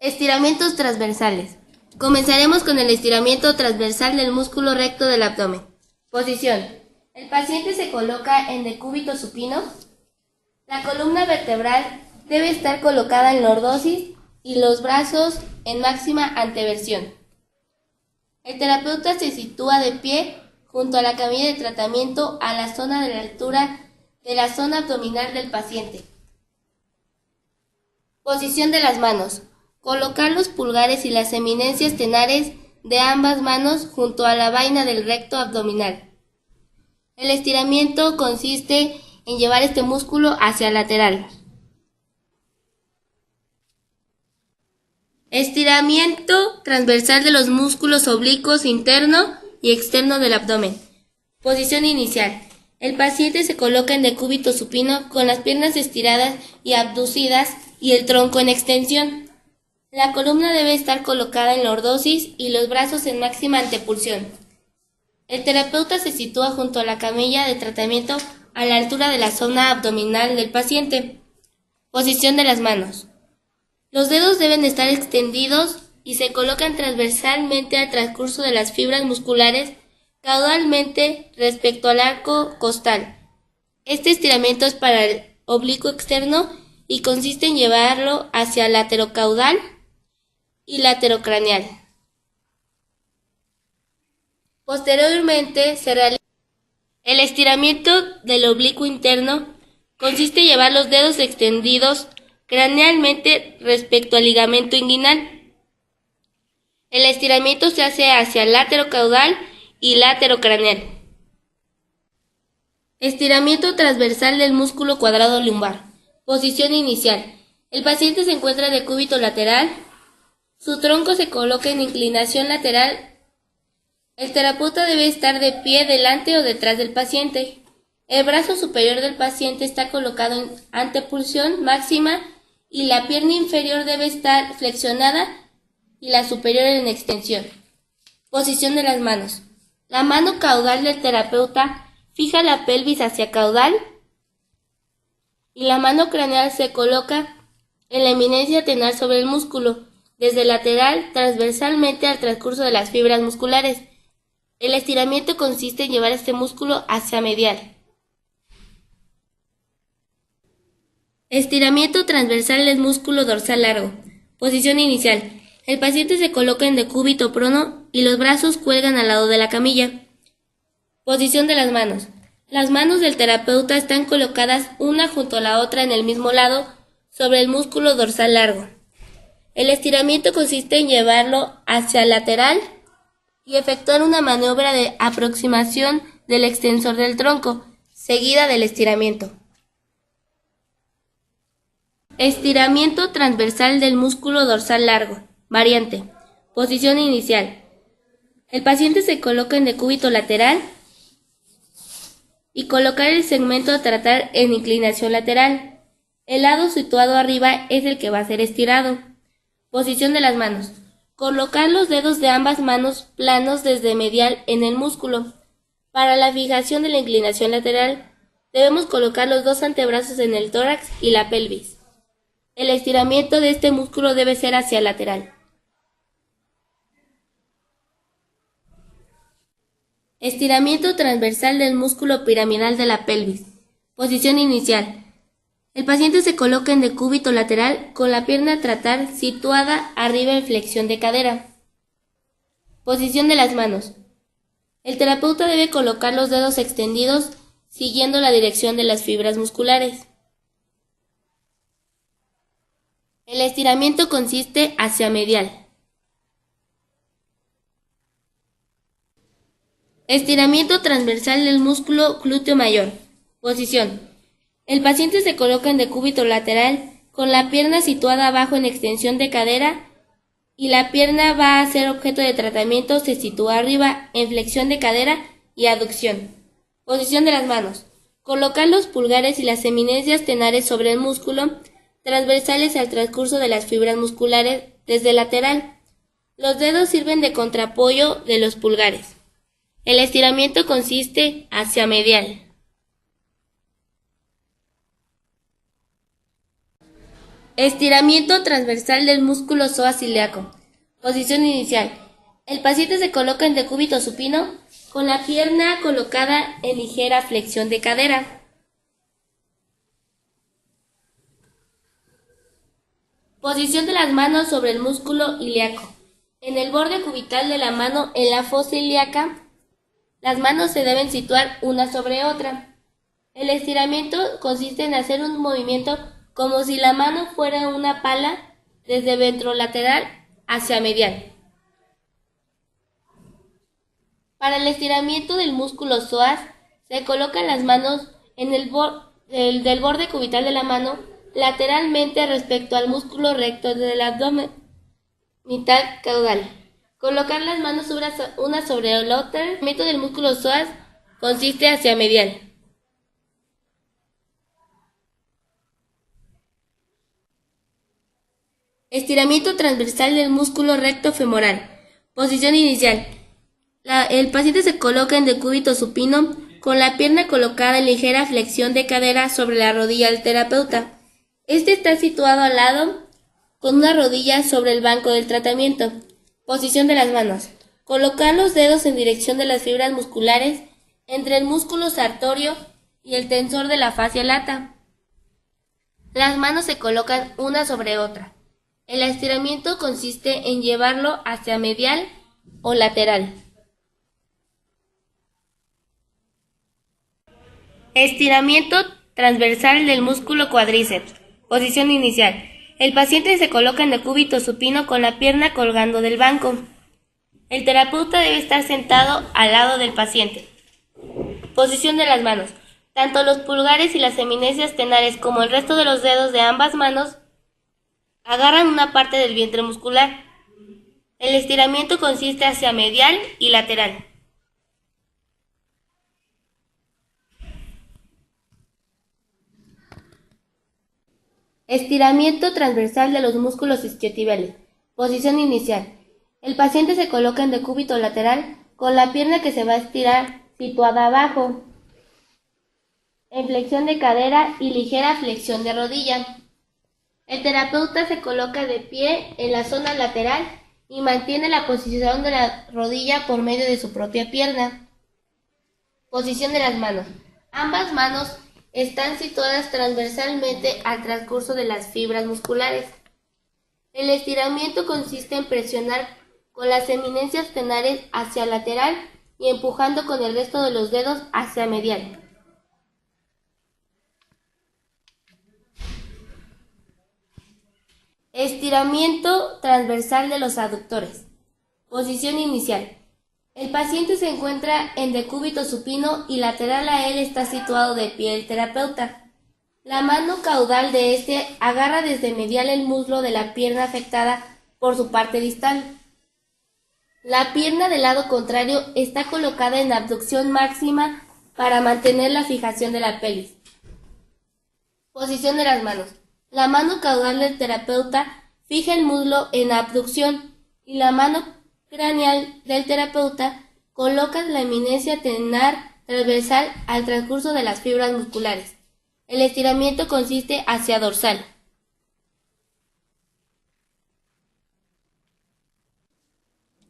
Estiramientos transversales. Comenzaremos con el estiramiento transversal del músculo recto del abdomen. Posición. El paciente se coloca en decúbito supino. La columna vertebral debe estar colocada en lordosis y los brazos en máxima anteversión. El terapeuta se sitúa de pie junto a la camilla de tratamiento a la zona de la altura de la zona abdominal del paciente. Posición de las manos. Colocar los pulgares y las eminencias tenares de ambas manos junto a la vaina del recto abdominal. El estiramiento consiste en llevar este músculo hacia el lateral. Estiramiento transversal de los músculos oblicuos interno y externo del abdomen. Posición inicial. El paciente se coloca en decúbito supino con las piernas estiradas y abducidas y el tronco en extensión. La columna debe estar colocada en lordosis y los brazos en máxima antepulsión. El terapeuta se sitúa junto a la camilla de tratamiento a la altura de la zona abdominal del paciente. Posición de las manos. Los dedos deben estar extendidos y se colocan transversalmente al transcurso de las fibras musculares caudalmente respecto al arco costal. Este estiramiento es para el oblicuo externo y consiste en llevarlo hacia el laterocaudal y laterocraneal. Posteriormente se realiza el estiramiento del oblicuo interno. Consiste en llevar los dedos extendidos cranealmente respecto al ligamento inguinal. El estiramiento se hace hacia el laterocaudal y laterocraneal. Estiramiento transversal del músculo cuadrado lumbar. Posición inicial. El paciente se encuentra de decúbito lateral. Su tronco se coloca en inclinación lateral. El terapeuta debe estar de pie delante o detrás del paciente. El brazo superior del paciente está colocado en antepulsión máxima y la pierna inferior debe estar flexionada y la superior en extensión. Posición de las manos. La mano caudal del terapeuta fija la pelvis hacia caudal y la mano craneal se coloca en la eminencia tenar sobre el músculo, desde lateral transversalmente al transcurso de las fibras musculares. El estiramiento consiste en llevar este músculo hacia medial. Estiramiento transversal del músculo dorsal largo. Posición inicial. El paciente se coloca en decúbito prono y los brazos cuelgan al lado de la camilla. Posición de las manos. Las manos del terapeuta están colocadas una junto a la otra en el mismo lado sobre el músculo dorsal largo. El estiramiento consiste en llevarlo hacia el lateral y efectuar una maniobra de aproximación del extensor del tronco, seguida del estiramiento. Estiramiento transversal del músculo dorsal largo. Variante. Posición inicial. El paciente se coloca en decúbito lateral y colocar el segmento a tratar en inclinación lateral. El lado situado arriba es el que va a ser estirado. Posición de las manos. Colocar los dedos de ambas manos planos desde medial en el músculo. Para la fijación de la inclinación lateral, debemos colocar los dos antebrazos en el tórax y la pelvis. El estiramiento de este músculo debe ser hacia el lateral. Estiramiento transversal del músculo piramidal de la pelvis. Posición inicial. El paciente se coloca en decúbito lateral con la pierna a tratar situada arriba en flexión de cadera. Posición de las manos. El terapeuta debe colocar los dedos extendidos siguiendo la dirección de las fibras musculares. El estiramiento consiste hacia medial. Estiramiento transversal del músculo glúteo mayor. Posición. El paciente se coloca en decúbito lateral con la pierna situada abajo en extensión de cadera y la pierna va a ser objeto de tratamiento se sitúa arriba en flexión de cadera y aducción. Posición de las manos. Colocar los pulgares y las eminencias tenares sobre el músculo transversales al transcurso de las fibras musculares desde lateral. Los dedos sirven de contraapoyo de los pulgares. El estiramiento consiste hacia medial. Estiramiento transversal del músculo psoas ilíaco. Posición inicial. El paciente se coloca en decúbito supino con la pierna colocada en ligera flexión de cadera. Posición de las manos sobre el músculo ilíaco. En el borde cubital de la mano en la fosa ilíaca, las manos se deben situar una sobre otra. El estiramiento consiste en hacer un movimiento como si la mano fuera una pala desde ventrolateral hacia medial. Para el estiramiento del músculo psoas, se colocan las manos en del borde cubital de la mano lateralmente respecto al músculo recto del abdomen, mitad caudal. Colocar las manos una sobre la otra. El estiramiento del músculo psoas consiste hacia medial. Estiramiento transversal del músculo recto femoral. Posición inicial. El paciente se coloca en decúbito supino con la pierna colocada en ligera flexión de cadera sobre la rodilla del terapeuta. Este está situado al lado con una rodilla sobre el banco del tratamiento. Posición de las manos. Colocar los dedos en dirección de las fibras musculares entre el músculo sartorio y el tensor de la fascia lata. Las manos se colocan una sobre otra. El estiramiento consiste en llevarlo hacia medial o lateral. Estiramiento transversal del músculo cuádriceps. Posición inicial. El paciente se coloca en decúbito supino con la pierna colgando del banco. El terapeuta debe estar sentado al lado del paciente. Posición de las manos. Tanto los pulgares y las eminencias tenares como el resto de los dedos de ambas manos agarran una parte del vientre muscular. El estiramiento consiste hacia medial y lateral. Estiramiento transversal de los músculos isquiotibiales. Posición inicial. El paciente se coloca en decúbito lateral con la pierna que se va a estirar situada abajo, en flexión de cadera y ligera flexión de rodilla. El terapeuta se coloca de pie en la zona lateral y mantiene la posición de la rodilla por medio de su propia pierna. Posición de las manos. Ambas manos están situadas transversalmente al transcurso de las fibras musculares. El estiramiento consiste en presionar con las eminencias tenares hacia lateral y empujando con el resto de los dedos hacia medial. Estiramiento transversal de los aductores. Posición inicial. El paciente se encuentra en decúbito supino y lateral a él está situado de pie el terapeuta. La mano caudal de este agarra desde medial el muslo de la pierna afectada por su parte distal. La pierna del lado contrario está colocada en abducción máxima para mantener la fijación de la pelvis. Posición de las manos. La mano caudal del terapeuta fija el muslo en abducción y la mano craneal del terapeuta coloca la eminencia tenar transversal al transcurso de las fibras musculares. El estiramiento consiste hacia dorsal.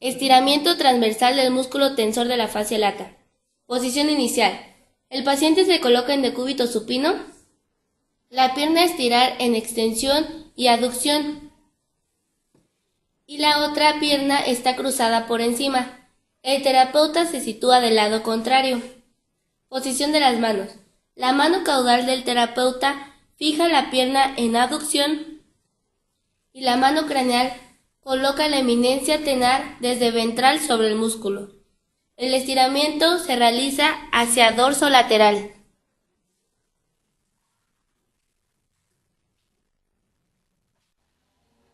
Estiramiento transversal del músculo tensor de la fascia lata. Posición inicial. El paciente se coloca en decúbito supino. La pierna a estirar en extensión y aducción y la otra pierna está cruzada por encima. El terapeuta se sitúa del lado contrario. Posición de las manos. La mano caudal del terapeuta fija la pierna en abducción y la mano craneal coloca la eminencia tenar desde ventral sobre el músculo. El estiramiento se realiza hacia dorso lateral.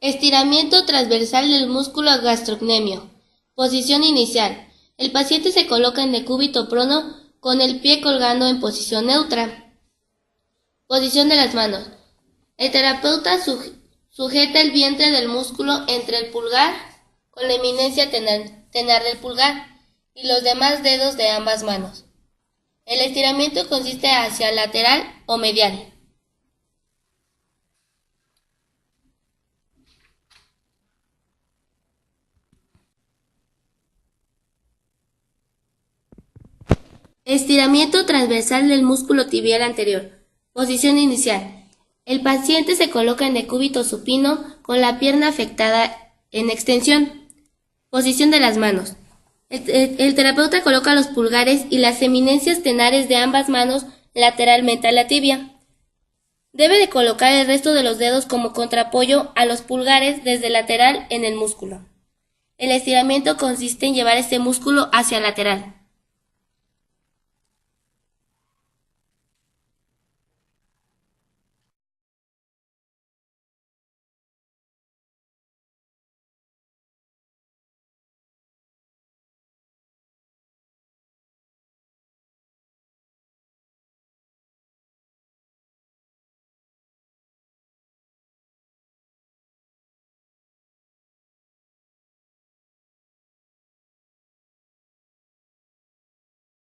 Estiramiento transversal del músculo gastrocnemio. Posición inicial. El paciente se coloca en decúbito prono con el pie colgando en posición neutra. Posición de las manos. El terapeuta sujeta el vientre del músculo entre el pulgar con la eminencia tenar del pulgar y los demás dedos de ambas manos. El estiramiento consiste hacia lateral o medial. Estiramiento transversal del músculo tibial anterior. Posición inicial. El paciente se coloca en decúbito supino con la pierna afectada en extensión. Posición de las manos. El terapeuta coloca los pulgares y las eminencias tenares de ambas manos lateralmente a la tibia. Debe de colocar el resto de los dedos como contraapoyo a los pulgares desde lateral en el músculo. El estiramiento consiste en llevar este músculo hacia lateral.